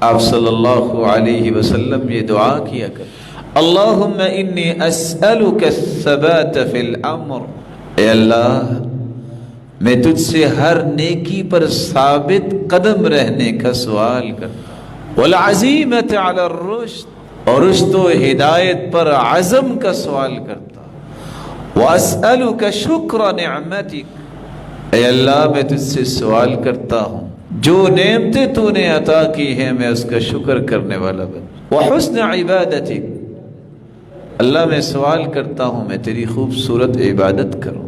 آپ صلی اللہ علیہ وسلم یہ دعا کیا کرتے، اللہم انی اسألک الثبات فی الامر، اے اللہ میں تجھ سے ہر نیکی پر ثابت قدم رہنے کا سوال کرتا ہوں، والعزیمۃ علی الرشد، اور رشد و ہدایت پر عزم کا سوال کرتا ہوں، واسألک شکر نعمتک، اے اللہ میں تجھ سے سوال کرتا ہوں جو نعمتیں تو نے عطا کی ہیں میں اس کا شکر کرنے والا بن، وحسن عبادتک، اللہ میں سوال کرتا ہوں میں تیری خوبصورت عبادت کروں،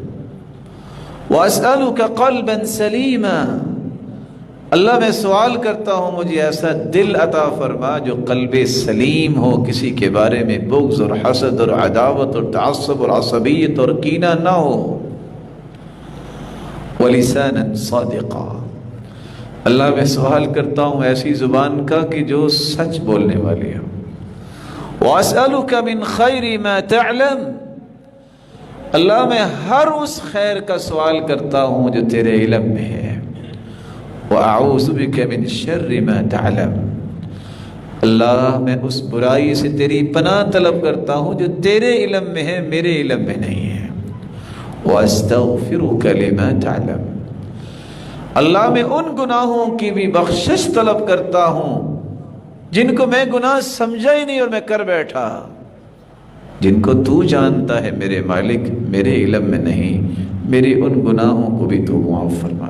واسألک قلبا سلیما، اللہ میں سوال کرتا ہوں مجھے ایسا دل عطا فرما جو قلب سلیم ہو، کسی کے بارے میں بغض اور حسد اور عداوت اور تعصب اور عصبیت اور کینہ نہ ہو، ولسانا صادقا، اللہ میں سوال کرتا ہوں ایسی زبان کا کہ جو سچ بولنے والی ہو، واسألک من خیر ما تعلم، اللہ میں ہر اس خیر کا سوال کرتا ہوں جو تیرے علم میں ہے، وأعوذ بک من شر ما تعلم، اللہ میں اس برائی سے تیری پناہ طلب کرتا ہوں جو تیرے علم میں ہے میرے علم میں نہیں ہے، وأستغفرک لما تعلم، اللہ میں ان گناہوں کی بھی بخشش طلب کرتا ہوں جن کو میں گناہ سمجھا ہی نہیں اور میں کر بیٹھا، جن کو تو جانتا ہے میرے مالک، میرے علم میں نہیں، میری ان گناہوں کو بھی تو معاف فرما۔